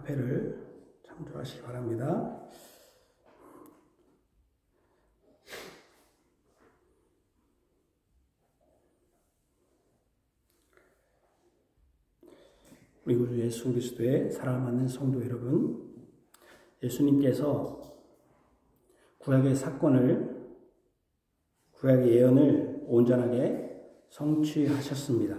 화폐를 참조하시기 바랍니다. 우리 구주 예수 그리스도의 사랑하는 성도 여러분, 예수님께서 구약의 사건을, 구약의 예언을 온전하게 성취하셨습니다.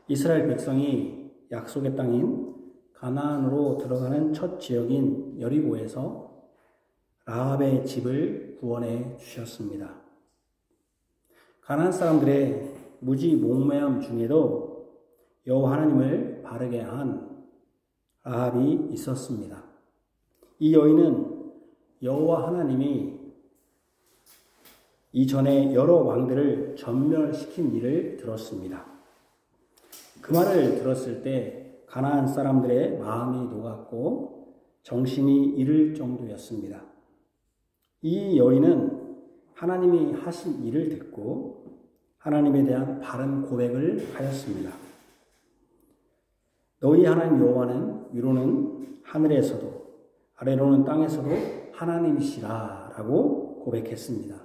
이스라엘 백성이 약속의 땅인 가나안으로 들어가는 첫 지역인 여리고에서 라합의 집을 구원해 주셨습니다. 가나안 사람들의 무지몽매함 중에도 여호와 하나님을 바르게 한 라합이 있었습니다. 이 여인은 여호와 하나님이 이전에 여러 왕들을 전멸시킨 일을 들었습니다. 그 말을 들었을 때 가나안 사람들의 마음이 녹았고 정신이 잃을 정도였습니다. 이 여인은 하나님이 하신 일을 듣고 하나님에 대한 바른 고백을 하였습니다. 너희 하나님 여호와는 위로는 하늘에서도 아래로는 땅에서도 하나님이시라 라고 고백했습니다.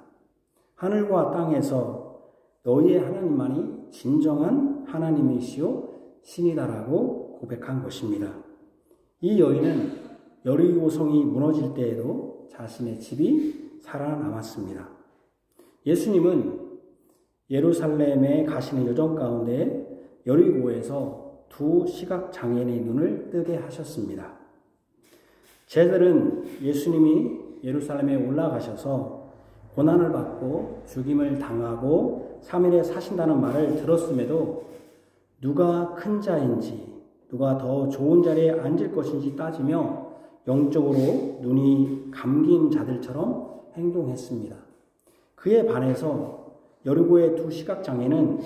하늘과 땅에서 너희의 하나님만이 진정한 하나님이시요 신이다라고 고백한 것입니다. 이 여인은 여리고성이 무너질 때에도 자신의 집이 살아남았습니다. 예수님은 예루살렘에 가시는 여정 가운데 여리고에서 두 시각장애인의 눈을 뜨게 하셨습니다. 제자들은 예수님이 예루살렘에 올라가셔서 고난을 받고 죽임을 당하고 3일에 사신다는 말을 들었음에도 누가 큰 자인지, 누가 더 좋은 자리에 앉을 것인지 따지며 영적으로 눈이 감긴 자들처럼 행동했습니다. 그에 반해서 여리고의 두 시각장애는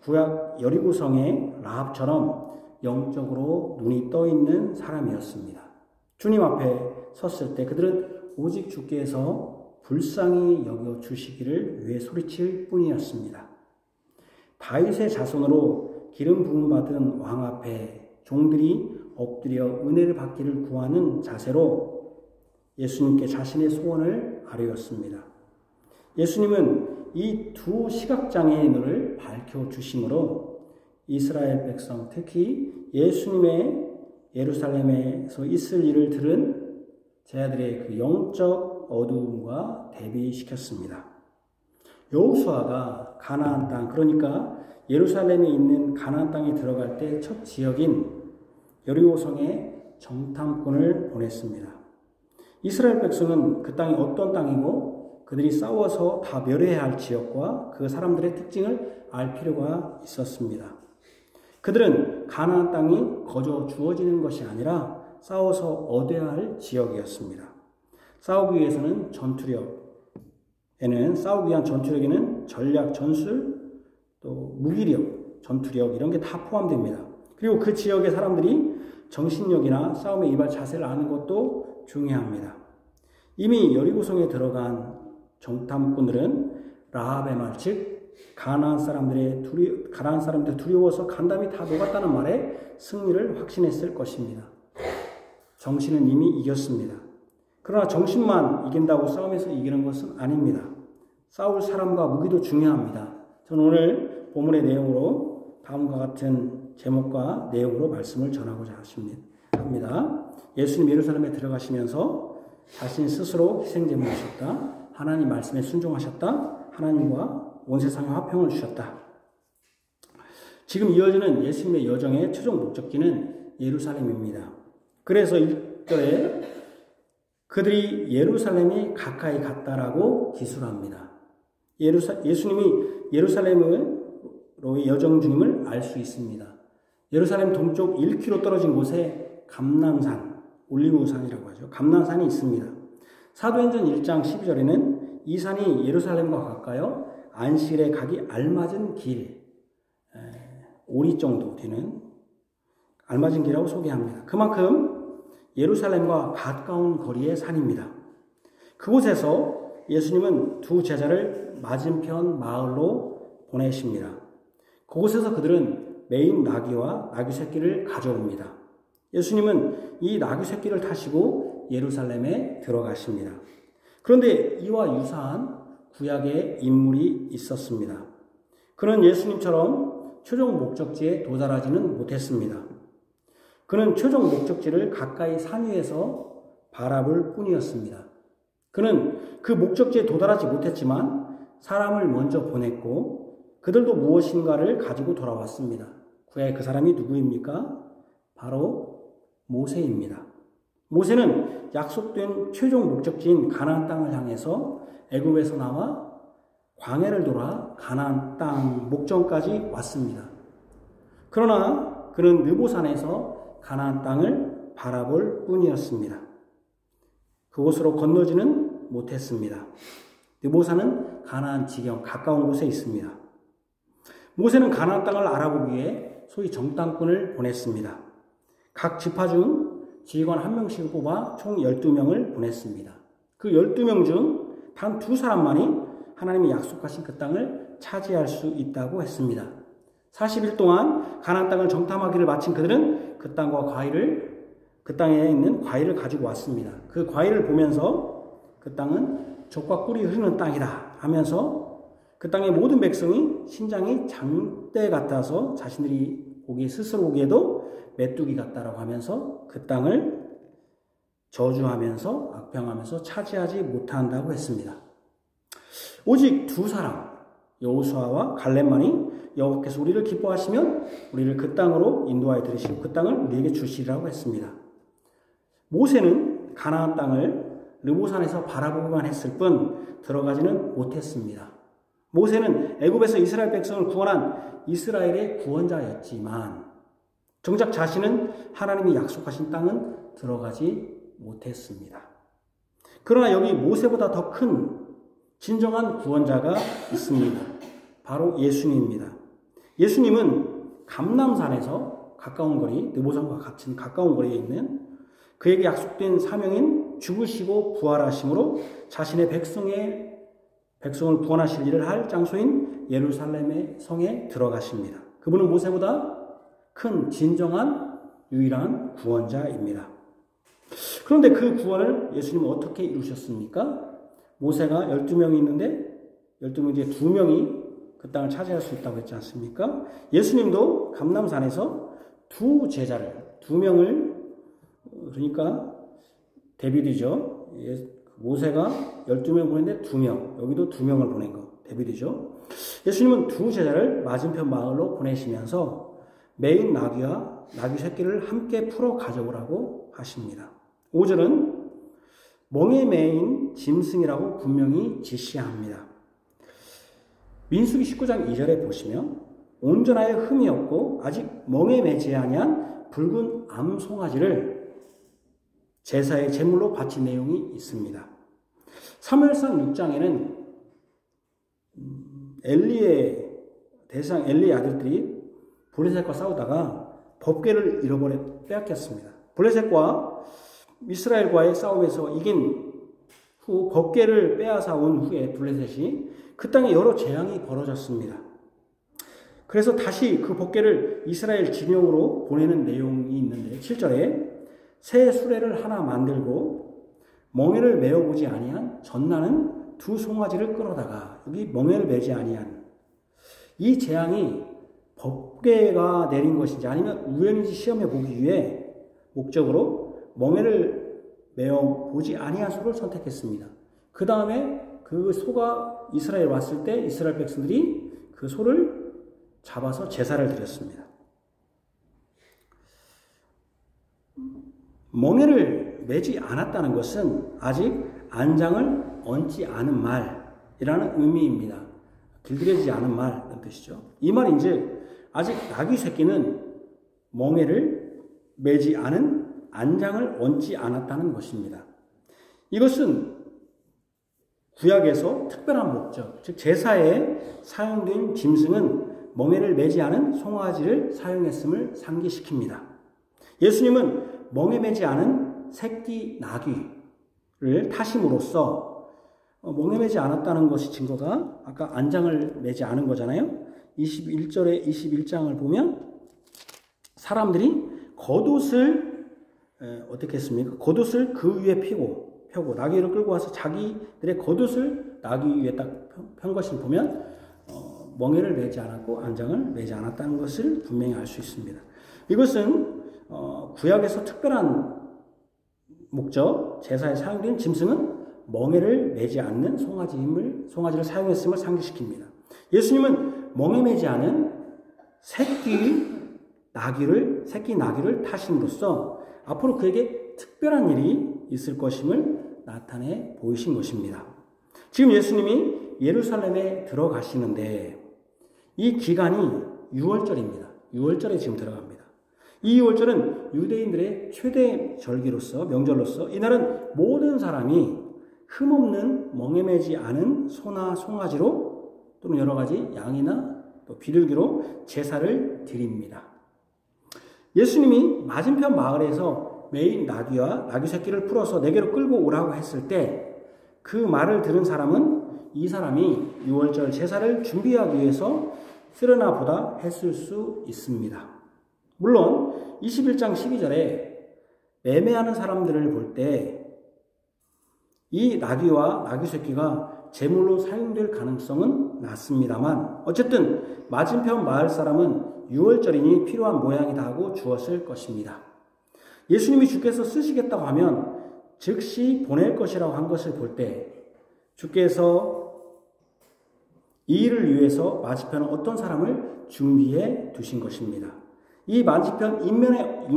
구약 여리고성의 라합처럼 영적으로 눈이 떠 있는 사람이었습니다. 주님 앞에 섰을 때 그들은 오직 주께서 불쌍히 여겨 주시기를 위해 소리칠 뿐이었습니다. 다윗의 자손으로 기름 부음 받은 왕 앞에 종들이 엎드려 은혜를 받기를 구하는 자세로 예수님께 자신의 소원을 아뢰었습니다. 예수님은 이 두 시각장애의 눈을 밝혀주심으로 이스라엘 백성, 특히 예수님의 예루살렘에서 있을 일을 들은 제자들의 그 영적 어두움과 대비시켰습니다. 여호수아가 가나안 땅, 그러니까 예루살렘에 있는 가나안 땅에 들어갈 때 첫 지역인 여리고성에 정탐꾼을 보냈습니다. 이스라엘 백성은 그 땅이 어떤 땅이고 그들이 싸워서 다 멸해야 할 지역과 그 사람들의 특징을 알 필요가 있었습니다. 그들은 가나안 땅이 거저 주어지는 것이 아니라 싸워서 얻어야 할 지역이었습니다. 싸우기 위한 전투력에는 전략, 전술, 또 무기력, 전투력 이런 게 다 포함됩니다. 그리고 그 지역의 사람들이 정신력이나 싸움에 임할 자세를 아는 것도 중요합니다. 이미 여리고성에 들어간 정탐꾼들은 라합의 말, 즉 가나안 사람들의 두려워서 간담이 다 녹았다는 말에 승리를 확신했을 것입니다. 정신은 이미 이겼습니다. 그러나 정신만 이긴다고 싸움에서 이기는 것은 아닙니다. 싸울 사람과 무기도 중요합니다. 저는 오늘 본문의 내용으로 다음과 같은 제목과 내용으로 말씀을 전하고자 합니다. 예수님 예루살렘에 들어가시면서 자신 스스로 희생제물이셨다. 하나님 말씀에 순종하셨다. 하나님과 온 세상에 화평을 주셨다. 지금 이어지는 예수님의 여정의 최종 목적지는 예루살렘입니다. 그래서 1절에 그들이 예루살렘이 가까이 갔다라고 기술합니다. 예수님이 예루살렘으로의 여정 중임을 알 수 있습니다. 예루살렘 동쪽 1km 떨어진 곳에 감람산, 올리브산이라고 하죠. 감람산이 있습니다. 사도행전 1장 12절에는 이 산이 예루살렘과 가까여 안식일에 가기 알맞은 길, 오리 정도 되는 알맞은 길이라고 소개합니다. 그만큼 예루살렘과 가까운 거리의 산입니다. 그곳에서 예수님은 두 제자를 맞은편 마을로 보내십니다. 그곳에서 그들은 메인 나귀와 나귀 새끼를 가져옵니다. 예수님은 이 나귀 새끼를 타시고 예루살렘에 들어가십니다. 그런데 이와 유사한 구약의 인물이 있었습니다. 그는 예수님처럼 최종 목적지에 도달하지는 못했습니다. 그는 최종 목적지를 가까이 산 위에서 바라볼 뿐이었습니다. 그는 그 목적지에 도달하지 못했지만 사람을 먼저 보냈고 그들도 무엇인가를 가지고 돌아왔습니다. 구약의 그 사람이 누구입니까? 바로 모세입니다. 모세는 약속된 최종 목적지인 가나안 땅을 향해서 애굽에서 나와 광야를 돌아 가나안 땅 목전까지 왔습니다. 그러나 그는 느보산에서 가나안 땅을 바라볼 뿐이었습니다. 그곳으로 건너지는 못했습니다. 느보산은 가나안 지경 가까운 곳에 있습니다. 모세는 가나안 땅을 알아보기 위해 소위 정탐꾼을 보냈습니다. 각 지파 중 지휘관 1명씩을 뽑아 총 12명을 보냈습니다. 그 12명 중 단 2사람만이 하나님이 약속하신 그 땅을 차지할 수 있다고 했습니다. 40일 동안 가나안 땅을 정탐하기를 마친 그들은 그 땅과 그 땅에 있는 과일을 가지고 왔습니다. 그 과일을 보면서 그 땅은 젖과 꿀이 흐르는 땅이다 하면서 그 땅의 모든 백성이 신장이 장대 같아서 자신들이 스스로 보기에도 메뚜기 같다라고 하면서 그 땅을 저주하면서 악평하면서 차지하지 못한다고 했습니다. 오직 2사람 여호수아와 갈렙만이 여호와께서 우리를 기뻐하시면 우리를 그 땅으로 인도하여 들이시고 그 땅을 우리에게 주시리라고 했습니다. 모세는 가나안 땅을 느보산에서 바라보기만 했을 뿐 들어가지는 못했습니다. 모세는 애굽에서 이스라엘 백성을 구원한 이스라엘의 구원자였지만 정작 자신은 하나님이 약속하신 땅은 들어가지 못했습니다. 그러나 여기 모세보다 더 큰 진정한 구원자가 있습니다. 바로 예수님입니다. 예수님은 감람산에서 가까운 거리, 느보산과 같은 가까운 거리에 있는 그에게 약속된 사명인 죽으시고 부활하심으로 자신의 백성을 구원하실 일을 할 장소인 예루살렘의 성에 들어가십니다. 그분은 모세보다 큰 진정한 유일한 구원자입니다. 그런데 그 구원을 예수님은 어떻게 이루셨습니까? 모세가 12명이 있는데 12명 중에 2명이 그 땅을 차지할 수 있다고 했지 않습니까? 예수님도 감람산에서 2명을 그러니까 데비드죠. 모세가 12명 보냈는데 2명, 여기도 2명을 보낸 거 데비드죠. 예수님은 2제자를 맞은편 마을로 보내시면서 매인 나귀와 나귀 새끼를 함께 풀어 가져오라고 하십니다. 5절은 멍에 매인 짐승이라고 분명히 지시합니다. 민수기 19장 2절에 보시면 온전하여 흠이 없고 아직 멍에 매지 아니한 붉은 암송아지를 제사의 제물로 바친 내용이 있습니다. 사무엘상 6장에는 엘리의 아들들이 블레셋과 싸우다가 법궤를 빼앗겼습니다. 블레셋과 이스라엘과의 싸움에서 이긴 후 법궤를 빼앗아 온 후에 블레셋이 그 땅에 여러 재앙이 벌어졌습니다. 그래서 다시 그 법궤를 이스라엘 진영으로 보내는 내용이 있는데 7절에 새 수레를 하나 만들고 멍에를 메어보지 아니한 전나는 2 송아지를 끌어다가 여기 멍에를 매지 아니한 이 재앙이 법궤가 내린 것인지 아니면 우연인지 시험해 보기 위해 목적으로 멍에를 메어보지 아니한 소를 선택했습니다. 그 다음에 그 소가 이스라엘 왔을 때 이스라엘 백성들이 그 소를 잡아서 제사를 드렸습니다. 멍에를 매지 않았다는 것은 아직 안장을 얹지 않은 말이라는 의미입니다. 길들여지지 않은 말 이런 뜻이죠. 이 말인즉 아직 나귀 새끼는 멍에를 매지 않은 안장을 얹지 않았다는 것입니다. 이것은 구약에서 특별한 목적, 즉 제사에 사용된 짐승은 멍에를 매지 않은 송아지를 사용했음을 상기시킵니다. 예수님은 멍에 매지 않은 새끼 나귀를 타심으로써 멍에 매지 않았다는 것이 증거가 아까 안장을 매지 않은 거잖아요. 21장을 보면 사람들이 겉옷을 어떻게 했습니까? 겉옷을 그 위에 펴고 나귀를 끌고 와서 자기들의 겉옷을 나귀 위에 딱 편 것을 보면 멍에를 매지 않았고 안장을 매지 않았다는 것을 분명히 알 수 있습니다. 이것은 구약에서 특별한 목적, 제사에 사용된 짐승은 멍에를 매지 않는 송아지를 사용했음을 상기시킵니다. 예수님은 멍에 매지 않은 새끼 나귀를 타심으로써 앞으로 그에게 특별한 일이 있을 것임을 나타내 보이신 것입니다. 지금 예수님이 예루살렘에 들어가시는데 이 기간이 6월절입니다. 6월절에 지금 들어갑니다. 이 6월절은 유대인들의 최대 절기로서 명절로서 이날은 모든 사람이 흠없는 멍에 매지 않은 소나 송아지로 또는 여러 가지 양이나 또 비둘기로 제사를 드립니다. 예수님이 맞은편 마을에서 매인 나귀와 나귀 새끼를 풀어서 내게로 끌고 오라고 했을 때 그 말을 들은 사람은 이 사람이 6월절 제사를 준비하기 위해서 쓰려나 보다 했을 수 있습니다. 물론 21장 12절에 매매하는 사람들을 볼 때 이 나귀와 나귀 새끼가 제물로 사용될 가능성은 낮습니다만 어쨌든 맞은편 마을 사람은 6월절이니 필요한 모양이다 하고 주었을 것입니다. 예수님이 주께서 쓰시겠다고 하면 즉시 보낼 것이라고 한 것을 볼 때 주께서 이 일을 위해서 맞은편은 어떤 사람을 준비해 두신 것입니다. 이 맞은편 익명의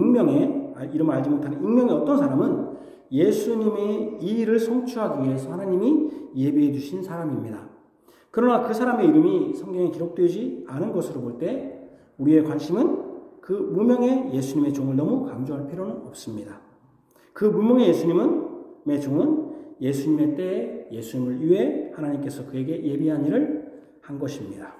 이름을 알지 못하는 익명의 어떤 사람은 예수님의 이 일을 성취하기 위해서 하나님이 예비해 두신 사람입니다. 그러나 그 사람의 이름이 성경에 기록되지 않은 것으로 볼 때 우리의 관심은 그 무명의 예수님의 종을 너무 강조할 필요는 없습니다. 그 무명의 예수님의 종은 예수님의 때에 예수님을 위해 하나님께서 그에게 예비한 일을 한 것입니다.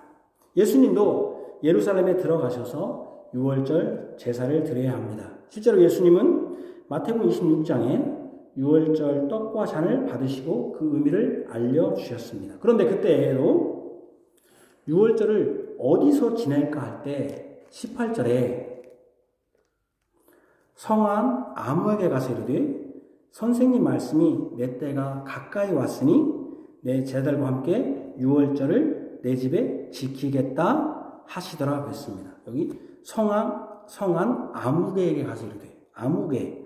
예수님도 예루살렘에 들어가셔서 6월절 제사를 드려야 합니다. 실제로 예수님은 마태복음 26장에 6월절 떡과 잔을 받으시고 그 의미를 알려주셨습니다. 그런데 그때에도 6월절을 어디서 지낼까 할 때 18절에 성한 아무에게 가서 이르되 선생님 말씀이 내 때가 가까이 왔으니 내 제자들과 함께 6월절을 내 집에 지키겠다 하시더라 했습니다. 여기 성한 아무개에게 가서 이르되 아무개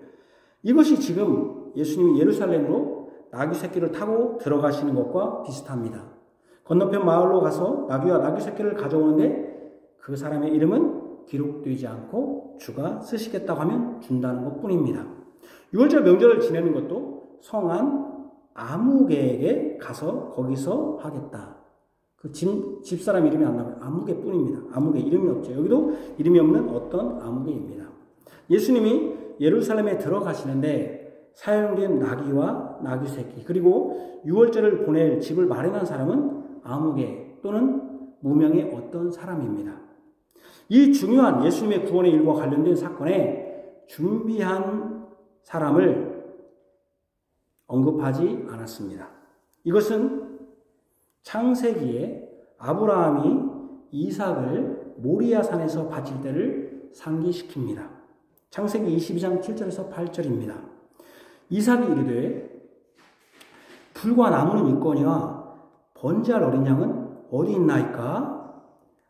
이것이 지금 예수님이 예루살렘으로 나귀 새끼를 타고 들어가시는 것과 비슷합니다. 건너편 마을로 가서 나귀와 나귀 새끼를 가져오는데 그 사람의 이름은 기록되지 않고 주가 쓰시겠다고 하면 준다는 것뿐입니다. 6월절 명절을 지내는 것도 성한 아무개에게 가서 거기서 하겠다. 그 집사람 이름이 안 나와요. 아무개뿐입니다. 아무개 이름이 없죠. 여기도 이름이 없는 어떤 아무개입니다. 예수님이 예루살렘에 들어가시는데 사용된 나귀와 나귀 새끼 그리고 6월절을 보낼 집을 마련한 사람은 아무개 또는 무명의 어떤 사람입니다. 이 중요한 예수님의 구원의 일과 관련된 사건에 준비한 사람을 언급하지 않았습니다. 이것은 창세기에 아브라함이 이삭을 모리아 산에서 바칠 때를 상기시킵니다. 창세기 22장 7절에서 8절입니다. 이삭이 이르되 불과 나무는 있거니와 번제할 어린 양은 어디 있나이까?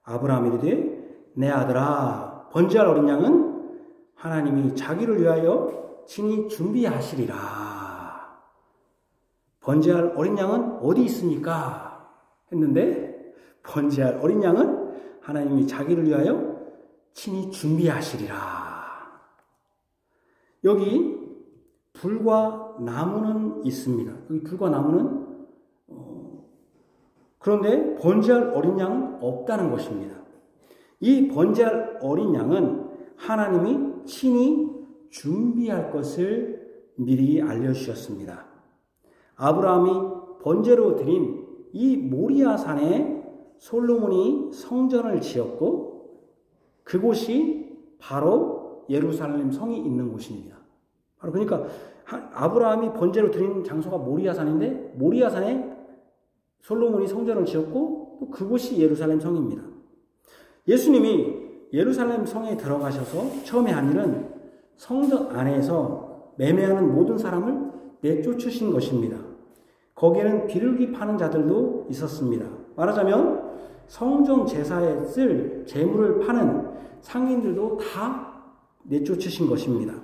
아브라함이 이르되 내 아들아 번제할 어린 양은 하나님이 자기를 위하여 친히 준비하시리라. 번제할 어린 양은 어디 있습니까? 했는데 번제할 어린 양은 하나님이 자기를 위하여 친히 준비하시리라. 여기 불과 나무는 있습니다. 여기 불과 나무는 그런데 번제할 어린 양은 없다는 것입니다. 이 번제할 어린 양은 하나님이 친히 준비할 것을 미리 알려주셨습니다. 아브라함이 번제로 드린 이 모리아 산에 솔로몬이 성전을 지었고 그곳이 바로 예루살렘 성이 있는 곳입니다. 바로 그러니까 아브라함이 번제로 드린 장소가 모리아 산인데 모리아 산에 솔로몬이 성전을 지었고 또 그곳이 예루살렘 성입니다. 예수님이 예루살렘 성에 들어가셔서 처음에 한 일은 성전 안에서 매매하는 모든 사람을 내쫓으신 것입니다. 거기에는 비둘기 파는 자들도 있었습니다. 말하자면 성전 제사에 쓸 제물을 파는 상인들도 다 내쫓으신 것입니다.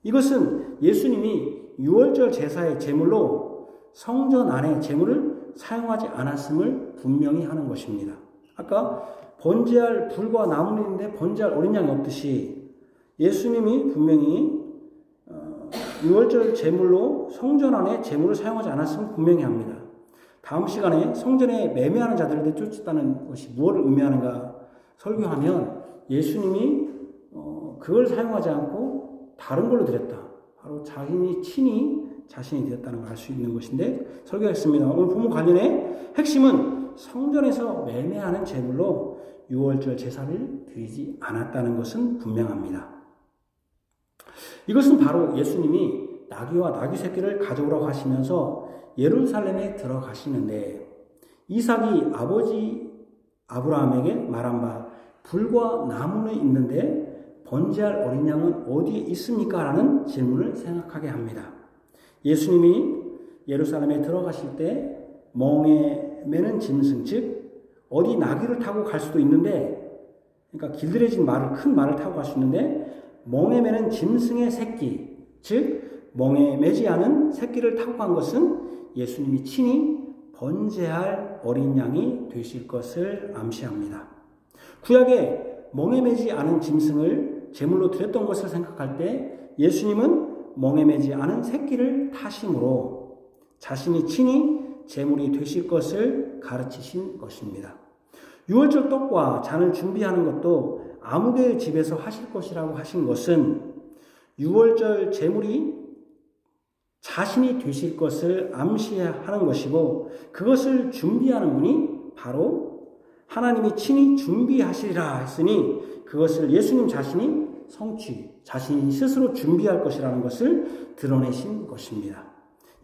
이것은 예수님이 유월절 제사의 제물로 성전 안에 제물을 사용하지 않았음을 분명히 하는 것입니다. 아까 번제할 불과 나무는 있는데 번제할 어린 양이 없듯이 예수님이 분명히 유월절 제물로 성전 안에 제물을 사용하지 않았음을 분명히 합니다. 다음 시간에 성전에 매매하는 자들을 내쫓았다는 것이 무엇을 의미하는가 설교하면 예수님이 그걸 사용하지 않고 다른 걸로 드렸다. 바로 자신이 친히 자신이 되었다는 걸 알 수 있는 것인데 설교했습니다. 오늘 본문 관련해 핵심은 성전에서 매매하는 제물로 유월절 제사를 드리지 않았다는 것은 분명합니다. 이것은 바로 예수님이 나귀와 나귀 새끼를 가져오라고 하시면서 예루살렘에 들어가시는데 이삭이 아버지 아브라함에게 말한 바 불과 나무는 있는데 번제할 어린 양은 어디에 있습니까? 라는 질문을 생각하게 합니다. 예수님이 예루살렘에 들어가실 때 멍에 매는 짐승, 즉 어디 나귀를 타고 갈 수도 있는데, 그러니까 길들여진 말을, 큰 말을 타고 갈 수 있는데 멍에 매는 짐승의 새끼, 즉 멍에 매지 않은 새끼를 타고 간 것은 예수님이 친히 번제할 어린 양이 되실 것을 암시합니다. 구약에 멍에 매지 않은 짐승을 제물로 드렸던 것을 생각할 때 예수님은 멍에 매지 않은 새끼를 타심으로 자신이 친히 제물이 되실 것을 가르치신 것입니다. 유월절 떡과 잔을 준비하는 것도 아무개의 집에서 하실 것이라고 하신 것은 유월절 제물이 자신이 되실 것을 암시하는 것이고 그것을 준비하는 분이 바로 하나님이 친히 준비하시리라 했으니 그것을 예수님 자신이 자신이 스스로 준비할 것이라는 것을 드러내신 것입니다.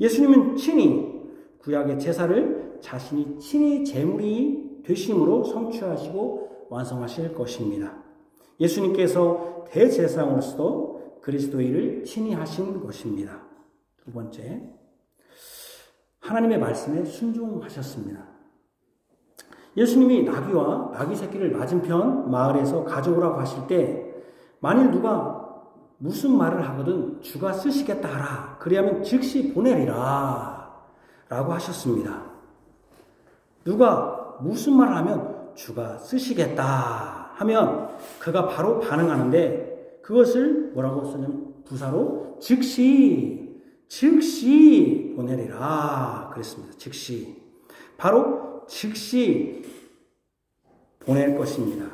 예수님은 친히 구약의 제사를 자신이 친히 제물이 되심으로 성취하시고 완성하실 것입니다. 예수님께서 대제사장으로서도 그리스도의 일을 친히 하신 것입니다. 두 번째, 하나님의 말씀에 순종하셨습니다. 예수님이 나귀와 나귀 새끼를 맞은편 마을에서 가져오라고 하실 때 만일 누가 무슨 말을 하거든 주가 쓰시겠다 하라. 그리하면 즉시 보내리라 라고 하셨습니다. 누가 무슨 말을 하면 주가 쓰시겠다 하면 그가 바로 반응하는데 그것을 뭐라고 쓰냐면 부사로 즉시 보내리라 그랬습니다. 바로 즉시 보낼 것입니다.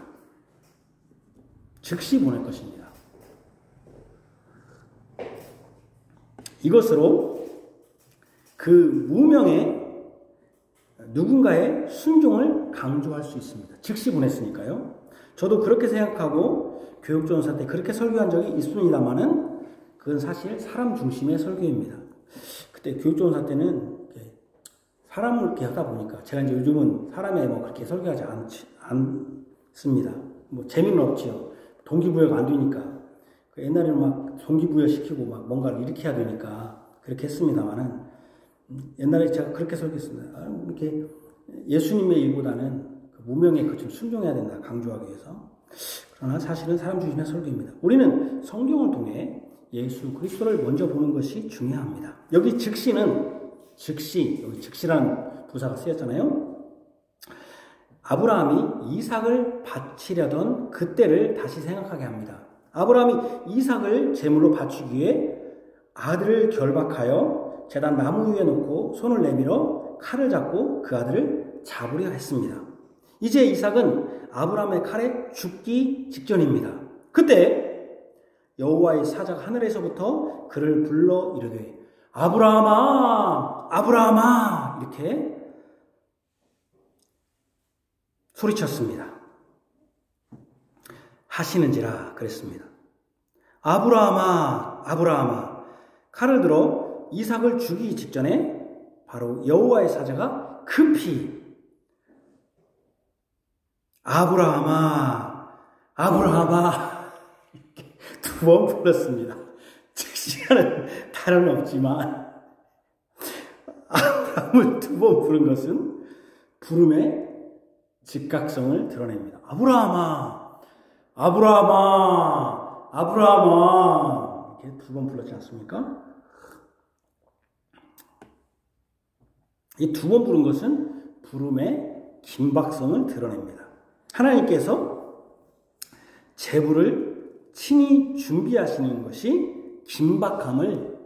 즉시 보낼 것입니다. 이것으로 그 무명의 누군가의 순종을 강조할 수 있습니다. 즉시 보냈으니까요. 저도 그렇게 생각하고 교육전사 때 그렇게 설교한 적이 있습니다만은 그건 사실 사람 중심의 설교입니다. 그때 교육전사 때는 사람을 이렇게 하다 보니까 제가 이제 요즘은 사람에 뭐 그렇게 설교하지 않습니다. 뭐 재미는 없지요. 동기부여가 안 되니까. 옛날에는 막 동기부여 시키고 막 뭔가를 일으켜야 되니까 그렇게 했습니다만은 옛날에 제가 그렇게 설교했습니다. 이렇게 예수님의 일보다는 그 무명에 좀 순종해야 된다 강조하기 위해서. 그러나 사실은 사람 중심의 설교입니다. 우리는 성경을 통해 예수 그리스도를 먼저 보는 것이 중요합니다. 여기 여기 즉시라는 부사가 쓰였잖아요. 아브라함이 이삭을 바치려던 그때를 다시 생각하게 합니다. 아브라함이 이삭을 제물로 바치기 위해 아들을 결박하여 제단 나무 위에 놓고 손을 내밀어 칼을 잡고 그 아들을 잡으려 했습니다. 이제 이삭은 아브라함의 칼에 죽기 직전입니다. 그때 여호와의 사자가 하늘에서부터 그를 불러 이르되 아브라함아 아브라함아 이렇게 소리쳤습니다. 하시는지라 그랬습니다. 아브라함아 아브라함아 칼을 들어 이삭을 죽이기 직전에 바로 여호와의 사자가 급히 아브라함아 아브라함아 이렇게 두 두 번 불렀습니다. 즉시하는 다름없지만 아브라함을 두 번 부른 것은 부름의 즉각성을 드러냅니다. 아브라함아, 아브라함아, 아브라함아, 이렇게 두 번 불렀지 않습니까? 이 두 번 부른 것은 부름의 긴박성을 드러냅니다. 하나님께서 제물을 친히 준비하시는 것이 긴박함을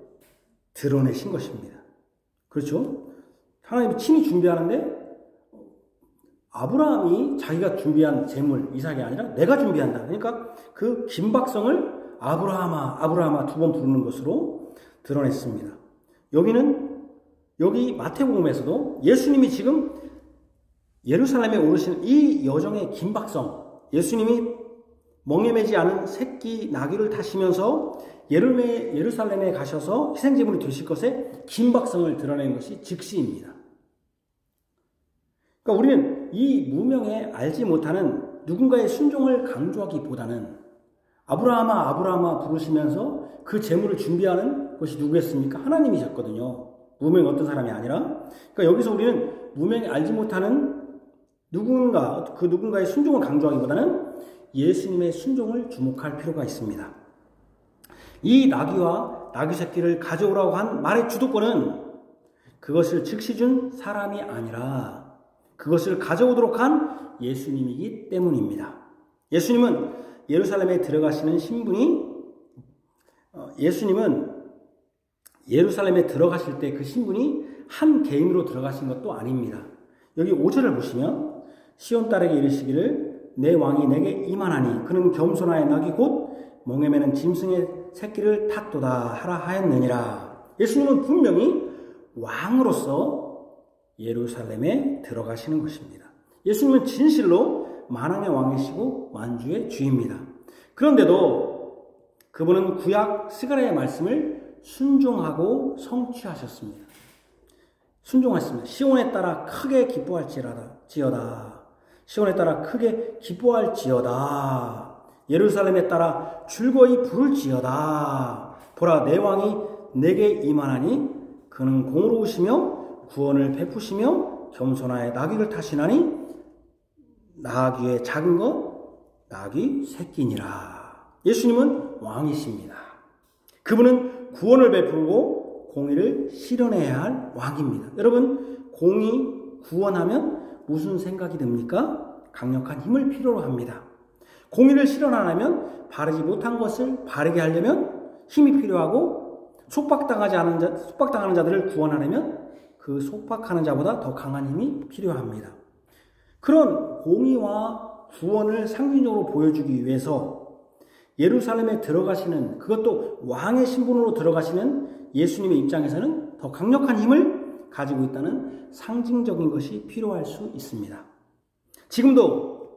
드러내신 것입니다. 그렇죠? 하나님이 친히 준비하는데 아브라함이 자기가 준비한 제물 이삭이 아니라 내가 준비한다. 그러니까 그 긴박성을 아브라함아, 아브라함아 두 번 부르는 것으로 드러냈습니다. 여기 마태복음에서도 예수님이 지금 예루살렘에 오르시는 이 여정의 긴박성, 예수님이 멍에 매지 않은 새끼 나귀를 타시면서 예루살렘에 가셔서 희생제물이 되실 것의 긴박성을 드러내는 것이 즉시입니다. 그러니까 우리는 이 무명에 알지 못하는 누군가의 순종을 강조하기보다는 아브라함아, 아브라함아 부르시면서 그 제물을 준비하는 것이 누구였습니까? 하나님이셨거든요. 무명이 어떤 사람이 아니라. 그러니까 여기서 우리는 무명이 알지 못하는 그 누군가의 순종을 강조하기보다는 예수님의 순종을 주목할 필요가 있습니다. 이 나귀와 나귀 새끼를 가져오라고 한 말의 주도권은 그것을 즉시 준 사람이 아니라 그것을 가져오도록 한 예수님이기 때문입니다. 예수님은 예루살렘에 들어가시는 신분이 예수님은 예루살렘에 들어가실 때 그 신분이 한 개인으로 들어가신 것도 아닙니다. 여기 5절을 보시면 시온 딸에게 이르시기를 내 왕이 내게 임하나니 그는 겸손하여 나귀 곧 멍에 매는 짐승의 새끼를 탔도다 하라 하였느니라. 예수님은 분명히 왕으로서 예루살렘에 들어가시는 것입니다. 예수님은 진실로 만왕의 왕이시고 만주의 주입니다. 그런데도 그분은 구약 스가랴의 말씀을 순종하고 성취하셨습니다. 순종하셨습니다. 시온에 따라 크게 기뻐할지어다. 시온에 따라 크게 기뻐할지어다. 예루살렘에 따라 즐거이 부를지어다. 보라 내 왕이 내게 임하나니 그는 공의로우시며 구원을 베푸시며 겸손하여 나귀를 타시나니 나귀의 작은 것 나귀 새끼니라. 예수님은 왕이십니다. 그분은 구원을 베풀고 공의를 실현해야 할 왕입니다. 여러분 공의, 구원하면 무슨 생각이 듭니까? 강력한 힘을 필요로 합니다. 공의를 실현하려면 바르지 못한 것을 바르게 하려면 힘이 필요하고 속박당하는 자들을 구원하려면 그 속박하는 자보다 더 강한 힘이 필요합니다. 그런 공의와 구원을 상징적으로 보여주기 위해서 예루살렘에 들어가시는 그것도 왕의 신분으로 들어가시는 예수님의 입장에서는 더 강력한 힘을 가지고 있다는 상징적인 것이 필요할 수 있습니다. 지금도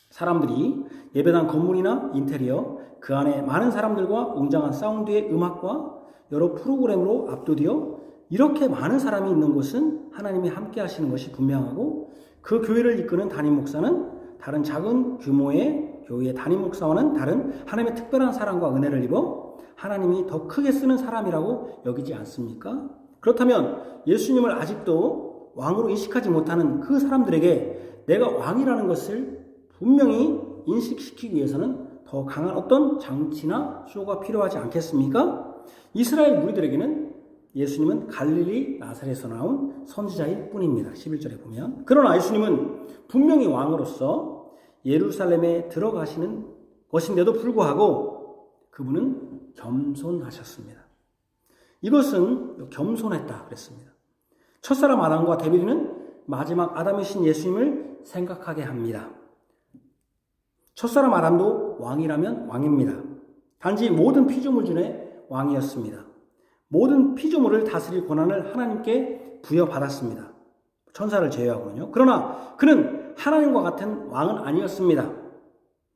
사람들이 예배당 건물이나 인테리어 그 안에 많은 사람들과 웅장한 사운드의 음악과 여러 프로그램으로 압도되어 이렇게 많은 사람이 있는 곳은 하나님이 함께 하시는 것이 분명하고 그 교회를 이끄는 담임 목사는 다른 작은 규모의 교회의 담임 목사와는 다른 하나님의 특별한 사랑과 은혜를 입어 하나님이 더 크게 쓰는 사람이라고 여기지 않습니까? 그렇다면 예수님을 아직도 왕으로 인식하지 못하는 그 사람들에게 내가 왕이라는 것을 분명히 인식시키기 위해서는 더 강한 어떤 장치나 쇼가 필요하지 않겠습니까? 이스라엘 무리들에게는 예수님은 갈릴리 나사렛에서 나온 선지자일 뿐입니다. 11절에 보면. 그러나 예수님은 분명히 왕으로서 예루살렘에 들어가시는 것인데도 불구하고 그분은 겸손하셨습니다. 이것은 겸손했다 그랬습니다. 첫사람 아담과 데빌리는 마지막 아담이신 예수님을 생각하게 합니다. 첫사람 아담도 왕이라면 왕입니다. 단지 모든 피조물 중에 왕이었습니다. 모든 피조물을 다스릴 권한을 하나님께 부여받았습니다. 천사를 제외하고는요. 그러나 그는 하나님과 같은 왕은 아니었습니다.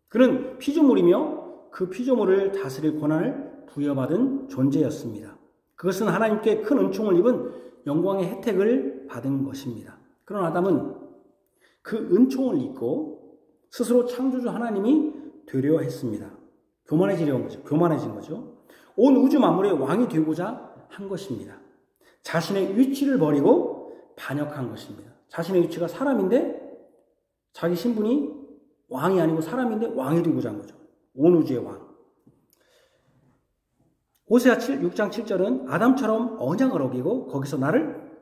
그는 피조물이며 그 피조물을 다스릴 권한을 부여받은 존재였습니다. 그것은 하나님께 큰 은총을 입은 영광의 혜택을 받은 것입니다. 그러나 아담은 그 은총을 잊고 스스로 창조주 하나님이 되려 했습니다. 교만해지려는 거죠. 교만해진 거죠. 온 우주 만물의 왕이 되고자 한 것입니다. 자신의 위치를 버리고 반역한 것입니다. 자신의 위치가 사람인데 자기 신분이 왕이 아니고 사람인데 왕이 되고자 한 거죠. 온 우주의 왕. 호세아 6장 7절은 아담처럼 언약을 어기고 거기서 나를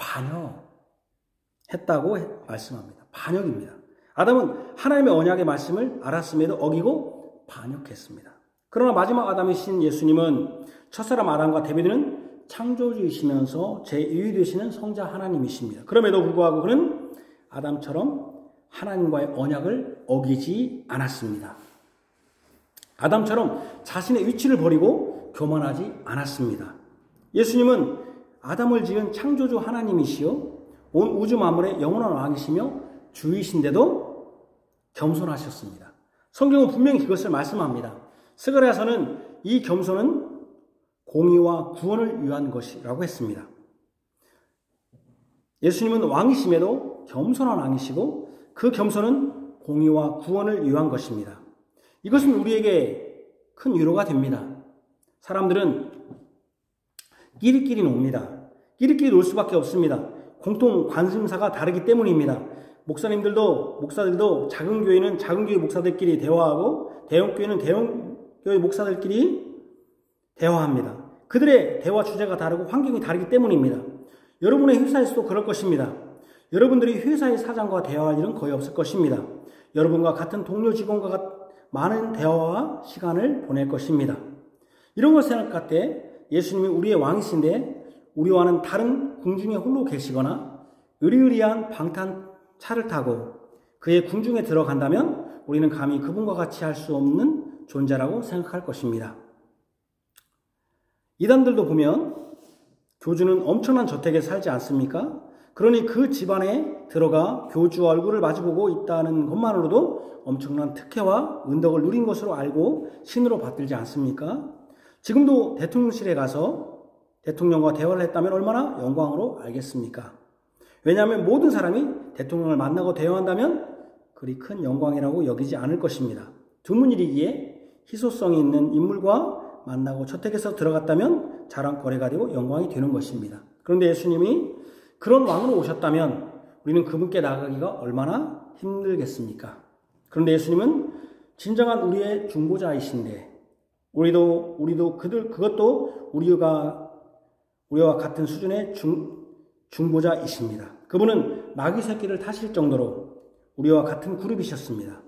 반역했다고 말씀합니다. 반역입니다. 아담은 하나님의 언약의 말씀을 알았음에도 어기고 반역했습니다. 그러나 마지막 아담이신 예수님은 첫사람 아담과 대비되는 창조주이시면서 제2위 되시는 성자 하나님이십니다. 그럼에도 불구하고 그는 아담처럼 하나님과의 언약을 어기지 않았습니다. 아담처럼 자신의 위치를 버리고 교만하지 않았습니다. 예수님은 아담을 지은 창조주 하나님이시요 온 우주 만물의 영원한 왕이시며 주이신데도 겸손하셨습니다. 성경은 분명히 그것을 말씀합니다. 스가랴서는 이 겸손은 공의와 구원을 위한 것이라고 했습니다. 예수님은 왕이심에도 겸손한 왕이시고 그 겸손은 공의와 구원을 위한 것입니다. 이것은 우리에게 큰 위로가 됩니다. 사람들은 끼리끼리 놉니다. 끼리끼리 놀 수밖에 없습니다. 공통 관심사가 다르기 때문입니다. 목사들도 작은 교회는 작은 교회 목사들끼리 대화하고 대형 교회는 대형 교회 목사들끼리 대화합니다. 그들의 대화 주제가 다르고 환경이 다르기 때문입니다. 여러분의 회사에서도 그럴 것입니다. 여러분들이 회사의 사장과 대화할 일은 거의 없을 것입니다. 여러분과 같은 동료 직원과 많은 대화와 시간을 보낼 것입니다. 이런 걸 생각할 때 예수님이 우리의 왕이신데 우리와는 다른 궁중에 홀로 계시거나 의리의리한 방탄차를 타고 그의 궁중에 들어간다면 우리는 감히 그분과 같이 할 수 없는 존재라고 생각할 것입니다. 이단들도 보면 교주는 엄청난 저택에 살지 않습니까? 그러니 그 집안에 들어가 교주 얼굴을 마주보고 있다는 것만으로도 엄청난 특혜와 은덕을 누린 것으로 알고 신으로 받들지 않습니까? 지금도 대통령실에 가서 대통령과 대화를 했다면 얼마나 영광으로 알겠습니까? 왜냐하면 모든 사람이 대통령을 만나고 대화한다면 그리 큰 영광이라고 여기지 않을 것입니다. 드문일이기에 희소성이 있는 인물과 만나고 저택에서 들어갔다면 자랑거리가 되고 영광이 되는 것입니다. 그런데 예수님이 그런 왕으로 오셨다면 우리는 그분께 나아가기가 얼마나 힘들겠습니까? 그런데 예수님은 진정한 우리의 중보자이신데 그것도 우리와 같은 수준의 중보자이십니다. 그분은 나귀 새끼를 타실 정도로 우리와 같은 그룹이셨습니다.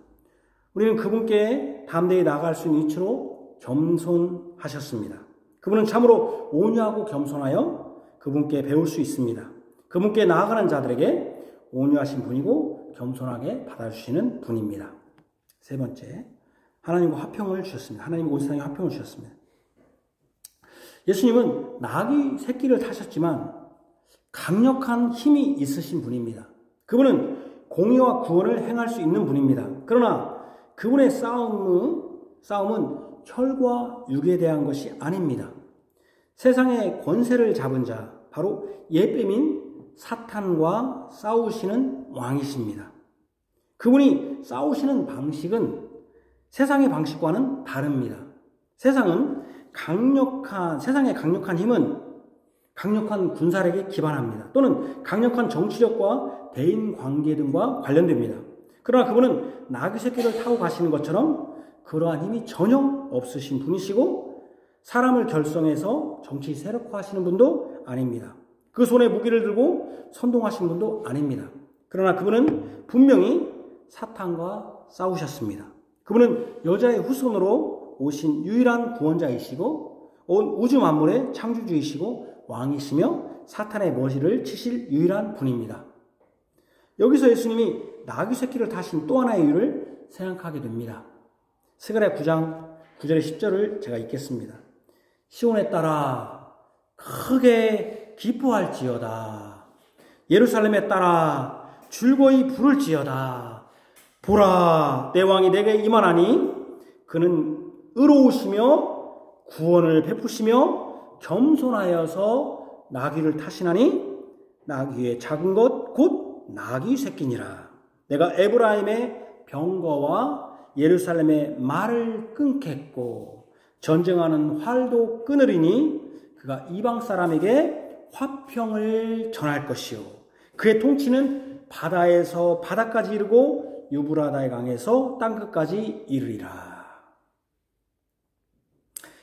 우리는 그분께 담대히 나아갈 수 있는 위치로 겸손하셨습니다. 그분은 참으로 온유하고 겸손하여 그분께 배울 수 있습니다. 그분께 나아가는 자들에게 온유하신 분이고 겸손하게 받아주시는 분입니다. 세 번째, 하나님과 화평을 주셨습니다. 하나님 온 세상에 화평을 주셨습니다. 예수님은 나귀 새끼를 타셨지만 강력한 힘이 있으신 분입니다. 그분은 공의와 구원을 행할 수 있는 분입니다. 그러나 그분의 싸움은 혈과 육에 대한 것이 아닙니다. 세상의 권세를 잡은 자, 바로 예뱀인 사탄과 싸우시는 왕이십니다. 그분이 싸우시는 방식은 세상의 방식과는 다릅니다. 세상의 강력한 힘은 강력한 군사력에 기반합니다. 또는 강력한 정치력과 대인관계 등과 관련됩니다. 그러나 그분은 나귀 새끼를 타고 가시는 것처럼 그러한 힘이 전혀 없으신 분이시고 사람을 결성해서 정치 세력화하시는 분도 아닙니다. 그 손에 무기를 들고 선동하시는 분도 아닙니다. 그러나 그분은 분명히 사탄과 싸우셨습니다. 그분은 여자의 후손으로 오신 유일한 구원자이시고 온 우주 만물의 창조주이시고 왕이시며 사탄의 머리를 치실 유일한 분입니다. 여기서 예수님이 나귀 새끼를 타신 또 하나의 이유를 생각하게 됩니다. 스가랴 9장 9절의 10절을 제가 읽겠습니다. 시온에 따라 크게 기뻐할지어다. 예루살렘에 따라 즐거이 부를지어다. 보라, 내 왕이 내게 임하나니 그는 의로우시며 구원을 베푸시며 겸손하여서 나귀를 타시나니 나귀의 작은 것 곧 나귀 새끼니라. 내가 에브라임의 병거와 예루살렘의 말을 끊겠고 전쟁하는 활도 끊으리니 그가 이방 사람에게 화평을 전할 것이요 그의 통치는 바다에서 바다까지 이르고 유브라다의 강에서 땅끝까지 이르리라.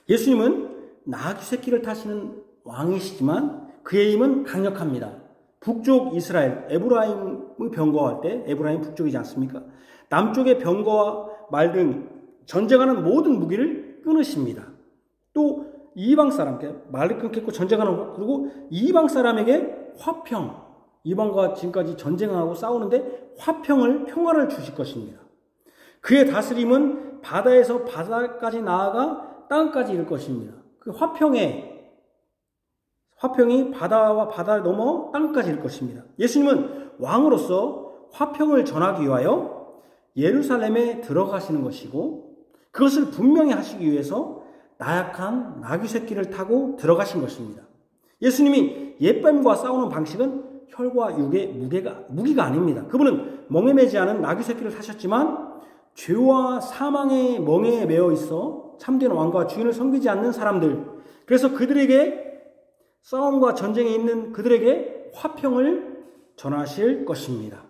예수님은 나귀 새끼를 타시는 왕이시지만 그의 힘은 강력합니다. 북쪽 이스라엘 에브라임을 병거할 때, 에브라임 북쪽이지 않습니까? 남쪽의 병거와 말 등 전쟁하는 모든 무기를 끊으십니다. 또 이방 사람께 말을 끊겠고 전쟁하는, 그리고 이방 사람에게 화평, 이방과 지금까지 전쟁하고 싸우는데 평화를 주실 것입니다. 그의 다스림은 바다에서 바다까지 나아가 땅까지 이를 것입니다. 그 화평이 바다와 바다를 넘어 땅까지 이를 것입니다. 예수님은 왕으로서 화평을 전하기 위하여 예루살렘에 들어가시는 것이고 그것을 분명히 하시기 위해서 나약한 나귀 새끼를 타고 들어가신 것입니다. 예수님이 옛뱀과 싸우는 방식은 혈과 육의 무기가 아닙니다. 그분은 멍에 매지 않은 나귀 새끼를 타셨지만 죄와 사망의 멍에 매어 있어 참된 왕과 주인을 섬기지 않는 사람들, 그래서 그들에게 싸움과 전쟁에 있는 그들에게 화평을 전하실 것입니다.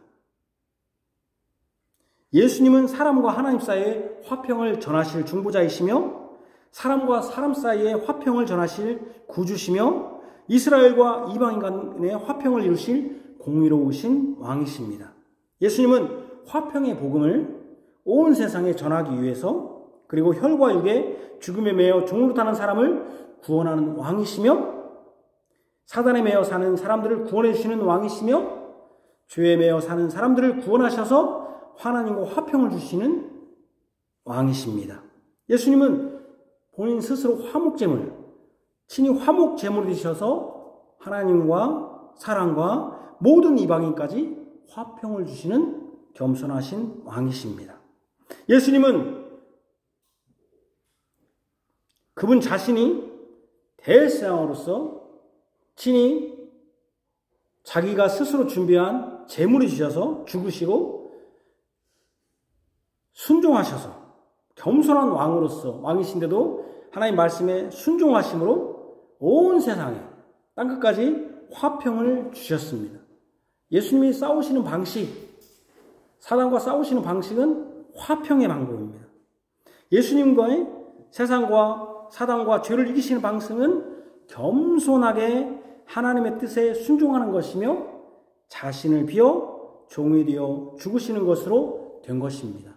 예수님은 사람과 하나님 사이에 화평을 전하실 중보자이시며 사람과 사람 사이에 화평을 전하실 구주시며 이스라엘과 이방인 간의 화평을 이루실 공의로우신 왕이십니다. 예수님은 화평의 복음을 온 세상에 전하기 위해서 그리고 혈과 육의 죽음에 매여 종으로 타는 사람을 구원하는 왕이시며 사단에 매여 사는 사람들을 구원해 주시는 왕이시며 죄에 매여 사는 사람들을 구원하셔서 하나님과 화평을 주시는 왕이십니다. 예수님은 본인 스스로 친히 화목제물이 되셔서 하나님과 사람과 모든 이방인까지 화평을 주시는 겸손하신 왕이십니다. 예수님은 그분 자신이 대제사장으로서 친히 자기가 스스로 준비한 제물이 주셔서 죽으시고 순종하셔서 겸손한 왕이신데도 하나님 말씀에 순종하심으로 온 세상에 땅끝까지 화평을 주셨습니다. 예수님이 싸우시는 방식, 사단과 싸우시는 방식은 화평의 방법입니다. 예수님과의 세상과 사단과 죄를 이기시는 방식은 겸손하게 하나님의 뜻에 순종하는 것이며 자신을 비워 종이 되어 죽으시는 것으로 된 것입니다.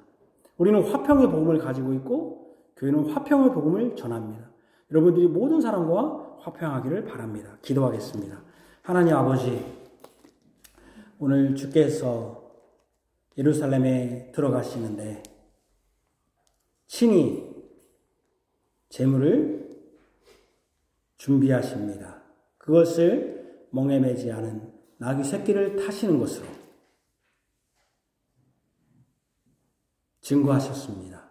우리는 화평의 복음을 가지고 있고 교회는 화평의 복음을 전합니다. 여러분들이 모든 사람과 화평하기를 바랍니다. 기도하겠습니다. 하나님 아버지, 오늘 주께서 예루살렘에 들어가시는데 친히 제물을 준비하십니다. 그것을 멍에 매지 않은 나귀 새끼를 타시는 것으로 증거하셨습니다.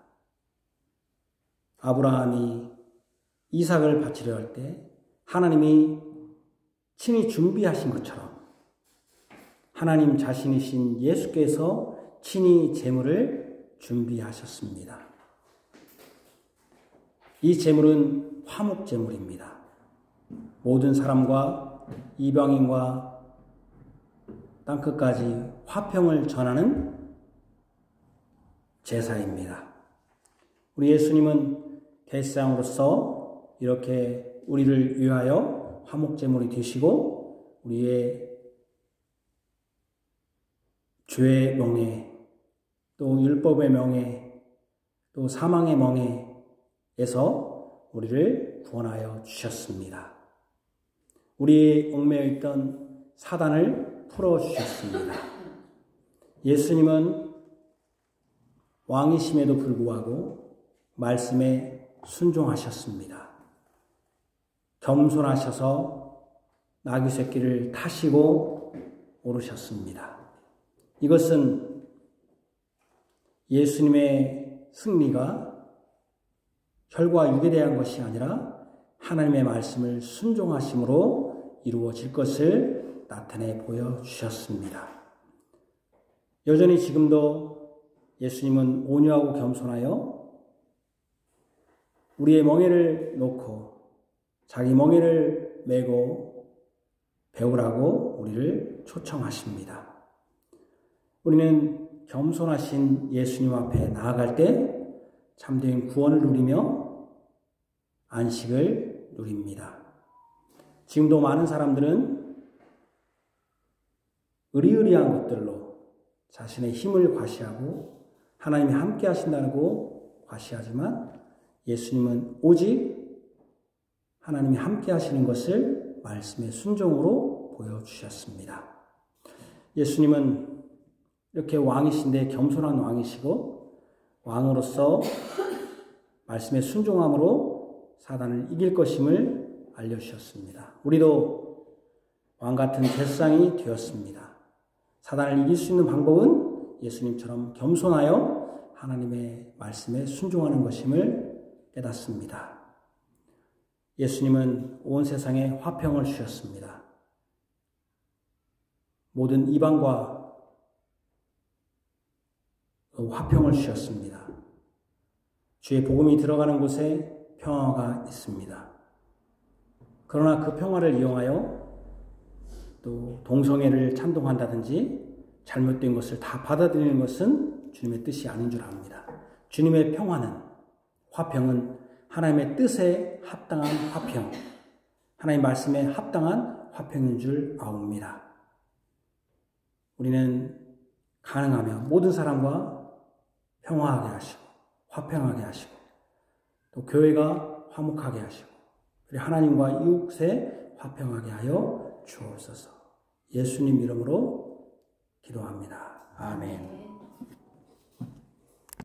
아브라함이 이삭을 바치려 할 때 하나님이 친히 준비하신 것처럼 하나님 자신이신 예수께서 친히 제물을 준비하셨습니다. 이 제물은 화목제물입니다. 모든 사람과 이방인과 땅끝까지 화평을 전하는 제사입니다. 우리 예수님은 대제사장으로서 이렇게 우리를 위하여 화목제물이 되시고 우리의 죄의 멍에 또 율법의 멍에 또 사망의 멍에에서 우리를 구원하여 주셨습니다. 우리의 얽매여 있던 사단을 풀어주셨습니다. 예수님은 왕이심에도 불구하고 말씀에 순종하셨습니다. 겸손하셔서 나귀 새끼를 타시고 오르셨습니다. 이것은 예수님의 승리가 혈과 육에 대한 것이 아니라 하나님의 말씀을 순종하심으로 이루어질 것을 나타내 보여주셨습니다. 여전히 지금도 예수님은 온유하고 겸손하여 우리의 멍에를 놓고 자기 멍에를 메고 배우라고 우리를 초청하십니다. 우리는 겸손하신 예수님 앞에 나아갈 때 참된 구원을 누리며 안식을 누립니다. 지금도 많은 사람들은 의리의리한 것들로 자신의 힘을 과시하고 하나님이 함께 하신다고 과시하지만 예수님은 오직 하나님이 함께 하시는 것을 말씀의 순종으로 보여주셨습니다. 예수님은 이렇게 왕이신데 겸손한 왕이시고 왕으로서 말씀의 순종함으로 사단을 이길 것임을 알려주셨습니다. 우리도 왕같은 제사장이 되었습니다. 사단을 이길 수 있는 방법은 예수님처럼 겸손하여 하나님의 말씀에 순종하는 것임을 깨닫습니다. 예수님은 온 세상에 화평을 주셨습니다. 모든 이방과 화평을 주셨습니다. 주의 복음이 들어가는 곳에 평화가 있습니다. 그러나 그 평화를 이용하여 또 동성애를 찬동한다든지 잘못된 것을 다 받아들이는 것은 주님의 뜻이 아닌 줄 압니다. 주님의 평화는, 화평은 하나님의 뜻에 합당한 화평, 하나님 말씀에 합당한 화평인 줄 아옵니다. 우리는 가능하면 모든 사람과 평화하게 하시고 화평하게 하시고 또 교회가 화목하게 하시고 그리고 하나님과 이웃에 화평하게 하여 주옵소서. 예수님 이름으로 기도합니다. 아멘.